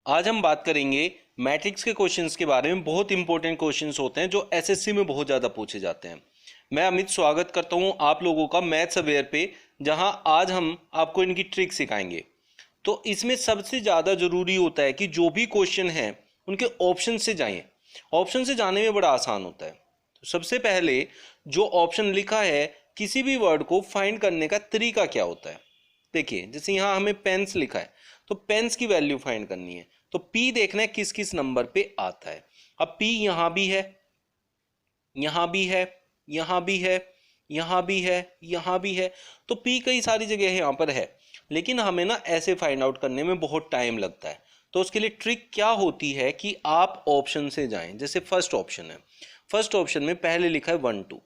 आज हम बात करेंगे मैट्रिक्स के क्वेश्चंस के बारे में। बहुत इंपॉर्टेंट क्वेश्चंस होते हैं जो एसएससी में बहुत ज़्यादा पूछे जाते हैं। मैं अमित स्वागत करता हूं आप लोगों का मैथ्स अवेयर पे, जहां आज हम आपको इनकी ट्रिक सिखाएंगे। तो इसमें सबसे ज़्यादा ज़रूरी होता है कि जो भी क्वेश्चन है उनके ऑप्शन से जाएं। ऑप्शन से जाने में बड़ा आसान होता है। तो सबसे पहले जो ऑप्शन लिखा है, किसी भी वर्ड को फाइंड करने का तरीका क्या होता है। देखिए, जैसे यहाँ हमें पेन्स लिखा है तो पेन्स की वैल्यू फाइंड करनी है, तो P देखना है किस किस नंबर पे आता है। अब P यहां भी है, यहां भी है, यहां भी है, यहां भी है, यहां भी है, तो P कई सारी जगह यहां पर है। लेकिन हमें ना ऐसे फाइंड आउट करने में बहुत टाइम लगता है। तो उसके लिए ट्रिक क्या होती है कि आप ऑप्शन से जाएं। जैसे फर्स्ट ऑप्शन है, फर्स्ट ऑप्शन में पहले लिखा है 1 2,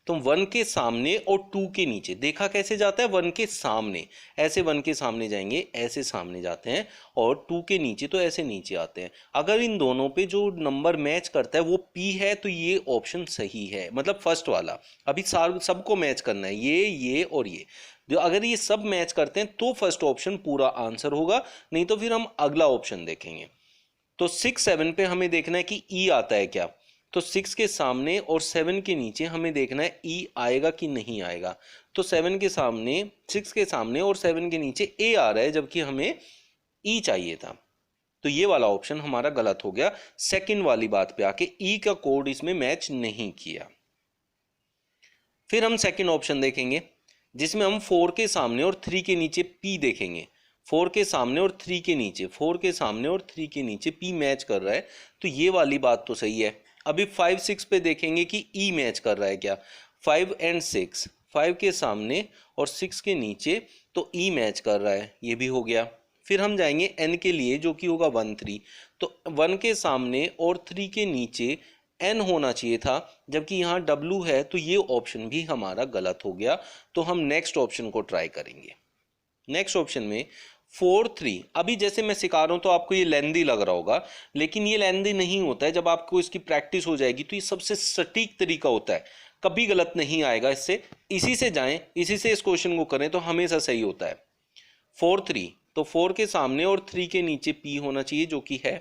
तो 1 के सामने और 2 के नीचे देखा कैसे जाता है। 1 के सामने ऐसे 1 के सामने जाएंगे, ऐसे सामने जाते हैं, और 2 के नीचे तो ऐसे नीचे आते हैं। अगर इन दोनों पे जो नंबर मैच करता है वो P है तो ये ऑप्शन सही है, मतलब फर्स्ट वाला। अभी सबको मैच करना है, ये और ये। जो अगर ये सब मैच करते हैं तो फर्स्ट ऑप्शन पूरा आंसर होगा, नहीं तो फिर हम अगला ऑप्शन देखेंगे। तो 6 7 पे हमें देखना है कि E आता है क्या। तो 6 के सामने और 7 के नीचे हमें देखना है E आएगा कि नहीं आएगा। तो 7 के सामने, 6 के सामने और 7 के नीचे A आ रहा है, जबकि हमें E चाहिए था। तो ये वाला ऑप्शन हमारा गलत हो गया। सेकंड वाली बात पे आके E का कोड इसमें मैच नहीं किया। फिर हम सेकंड ऑप्शन देखेंगे, जिसमें हम 4 के सामने और 3 के नीचे P देखेंगे। 4 के सामने और 3 के नीचे, 4 के सामने और 3 के नीचे P मैच कर रहा है, तो ये वाली बात तो सही है। अभी 5 6 पे देखेंगे कि E मैच कर रहा है क्या। 5 एंड 6, 5 के सामने और 6 के नीचे, तो E मैच कर रहा है, ये भी हो गया। फिर हम जाएंगे N के लिए, जो कि होगा 1 3, तो 1 के सामने और 3 के नीचे N होना चाहिए था, जबकि यहाँ W है, तो ये ऑप्शन भी हमारा गलत हो गया। तो हम नेक्स्ट ऑप्शन को ट्राई करेंगे। नेक्स्ट ऑप्शन में 4 3, अभी जैसे मैं सिखा रहा हूं तो आपको ये लेंदी लग रहा होगा, लेकिन ये लेंदी नहीं होता है। जब आपको इसकी प्रैक्टिस हो जाएगी तो ये सबसे सटीक तरीका होता है, कभी गलत नहीं आएगा इससे। इसी से जाएं, इसी से इस क्वेश्चन को करें तो हमेशा सही होता है। 4 3, तो 4 के सामने और 3 के नीचे P होना चाहिए, जो कि है।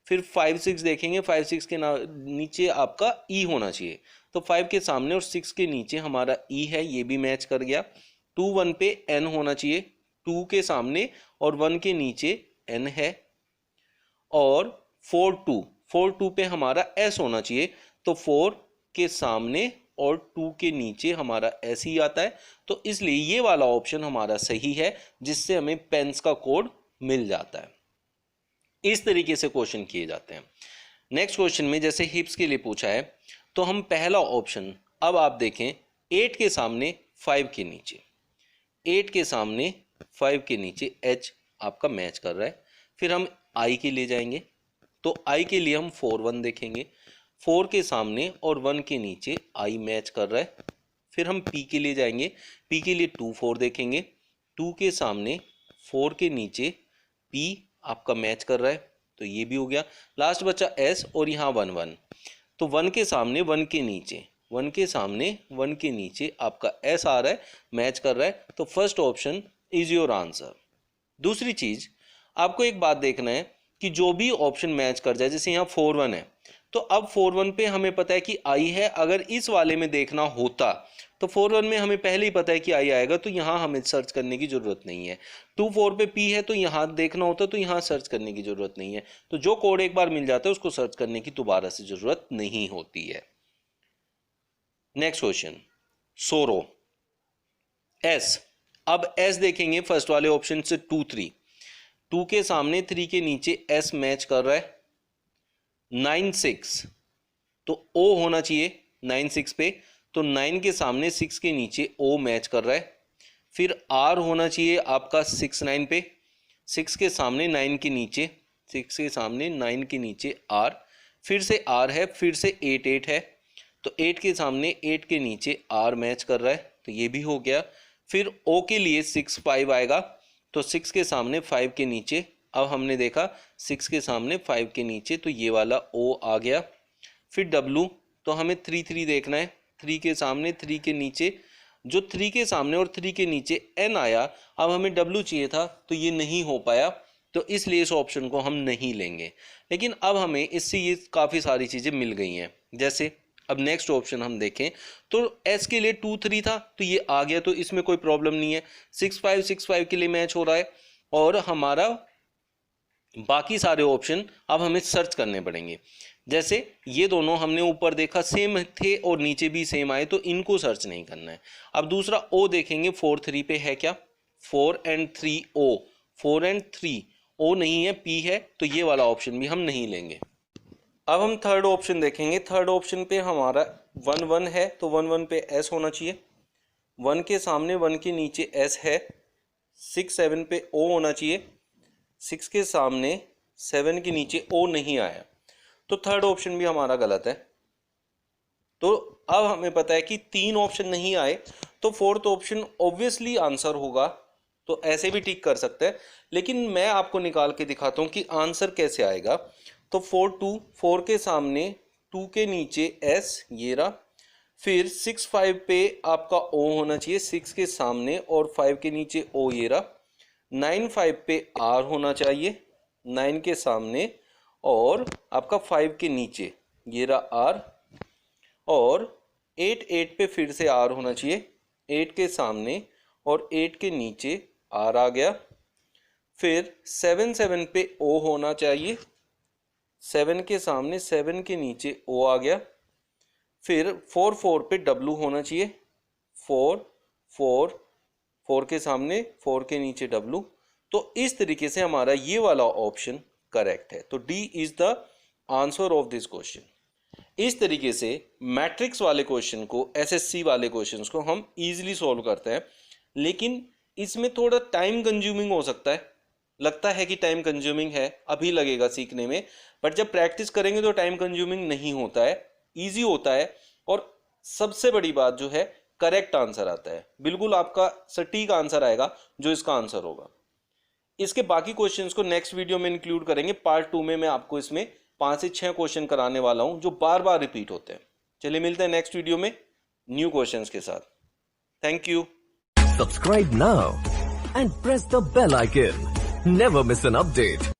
फिर 5 6 देखेंगे, 5 6 के नीचे आपका E होना चाहिए, तो 5 के सामने और 6 के नीचे हमारा E है, ये भी मैच कर गया। 2 1 पे N होना चाहिए, 2 के सामने और 1 के नीचे N है। और 4 2 पे हमारा S होना चाहिए, तो 4 के सामने और 2 के नीचे हमारा S ही आता है। तो इसलिए ये वाला ऑप्शन हमारा सही है, जिससे हमें पेन्स का कोड मिल जाता है। इस तरीके से क्वेश्चन किए जाते हैं। नेक्स्ट क्वेश्चन में जैसे हिप्स के लिए पूछा है, तो हम पहला ऑप्शन, अब आप देखें 8 के सामने 5 के नीचे, 8 के सामने 5 के नीचे H आपका मैच कर रहा है। फिर हम I के लिए जाएंगे, तो I के लिए हम 4 1 देखेंगे, 4 के सामने और 1 के नीचे I मैच कर रहा है। फिर हम P के लिए जाएंगे, P के लिए 2 4 देखेंगे, 2 के सामने 4 के नीचे P आपका मैच कर रहा है, तो ये भी हो गया। लास्ट बचा S, और यहाँ 1 1, तो 1 के सामने 1 के नीचे, 1 के सामने 1 के नीचे आपका S आ रहा है, मैच कर रहा है। तो first option is your answer. दूसरी चीज, आपको एक बात देखना है कि जो भी ऑप्शन मैच कर जाए, जैसे यहाँ 4 1 है, तो अब 4 1 पे हमें पता है कि I है। अगर इस वाले में देखना होता तो 4 1 में हमें पहले ही पता है कि I आएगा, तो यहाँ हमें सर्च करने की जरूरत नहीं है। 2 4 पे P है, तो यहाँ देखना होता तो यहाँ सर्च करने की जरूरत नहीं है। तो जो कोड एक बार मिल जाता है उसको सर्च करने की दोबारा से जरूरत नहीं होती है। नेक्स्ट क्वेश्चन, सोरो S। अब S देखेंगे फर्स्ट वाले ऑप्शन से 2 3, 2 के सामने 3 के नीचे S मैच कर रहा है। 9 6, तो O होना चाहिए 9 6 पे, तो 9 के सामने 6 के नीचे O मैच कर रहा है। फिर R होना चाहिए आपका 6 9 पे, 6 के सामने 9 के नीचे, 6 के सामने 9 के नीचे R, फिर से R है, फिर से 8 8 है, तो 8 के सामने 8 के नीचे R मैच कर रहा है, तो ये भी हो गया। फिर O के लिए 6 5 आएगा, तो 6 के सामने 5 के नीचे, अब हमने देखा 6 के सामने 5 के नीचे, तो ये वाला O आ गया। फिर W, तो हमें 3 3 देखना है, 3 के सामने 3 के नीचे, जो 3 के सामने और 3 के नीचे N आया। अब हमें W चाहिए था, तो ये नहीं हो पाया, तो इसलिए इस ऑप्शन को हम नहीं लेंगे। लेकिन अब हमें इससे ये काफ़ी सारी चीज़ें मिल गई हैं। जैसे अब नेक्स्ट ऑप्शन हम देखें तो एस के लिए 2-3 था तो ये आ गया, तो इसमें कोई प्रॉब्लम नहीं है। 6-5 के लिए मैच हो रहा है और हमारा बाकी सारे ऑप्शन अब हमें सर्च करने पड़ेंगे। जैसे ये दोनों हमने ऊपर देखा सेम थे और नीचे भी सेम आए, तो इनको सर्च नहीं करना है। अब दूसरा ओ देखेंगे, 4-3 पे है क्या, 4 and 3 ओ, 4 and 3 ओ नहीं है, पी है, तो ये वाला ऑप्शन भी हम नहीं लेंगे। अब हम थर्ड ऑप्शन देखेंगे। थर्ड ऑप्शन पे हमारा 1-1 है तो 1-1 पे एस होना चाहिए, 1 के सामने 1 के नीचे एस है। 6-7 पे ओ होना चाहिए, 6 के सामने 7 के नीचे ओ नहीं आया, तो थर्ड ऑप्शन भी हमारा गलत है। तो अब हमें पता है कि 3 ऑप्शन नहीं आए तो फोर्थ ऑप्शन ऑब्वियसली आंसर होगा, तो ऐसे भी टिक कर सकते हैं। लेकिन मैं आपको निकाल के दिखाता हूं कि आंसर कैसे आएगा। तो 4-2, 4 के सामने 2 के नीचे एस, ये रहा। फिर 6-5 पे आपका ओ होना चाहिए, 6 के सामने और 5 के नीचे ओ, ये रहा। 9-5 पे आर होना चाहिए, 9 के सामने और आपका 5 के नीचे, ये रहा आर। और 8-8 पे फिर से आर होना चाहिए, 8 के सामने और 8 के नीचे आर आ गया। फिर 7-7 पे ओ होना चाहिए, 7 के सामने 7 के नीचे ओ आ गया। फिर 4-4 पे डब्लू होना चाहिए, 4 के सामने 4 के नीचे डब्लू। तो इस तरीके से हमारा ये वाला ऑप्शन करेक्ट है। तो D is the answer of this question. इस तरीके से मैट्रिक्स वाले क्वेश्चन को, एसएससी वाले क्वेश्चंस को हम इजीली सॉल्व करते हैं। लेकिन इसमें थोड़ा टाइम कंज्यूमिंग हो सकता है, लगता है कि टाइम कंज्यूमिंग है, अभी लगेगा सीखने में, बट जब प्रैक्टिस करेंगे तो टाइम कंज्यूमिंग नहीं होता है, इजी होता है। और सबसे बड़ी बात जो है, करेक्ट आंसर आता है, बिल्कुल आपका सटीक आंसर आएगा जो इसका आंसर होगा। इसके बाकी क्वेश्चंस को नेक्स्ट वीडियो में इंक्लूड करेंगे। पार्ट 2 में मैं आपको इसमें 5 से 6 क्वेश्चन कराने वाला हूं जो बार बार रिपीट होते हैं। चलिए मिलते हैं नेक्स्ट वीडियो में न्यू क्वेश्चंस के साथ। Thank you. Subscribe now and press the bell icon. Never miss an update.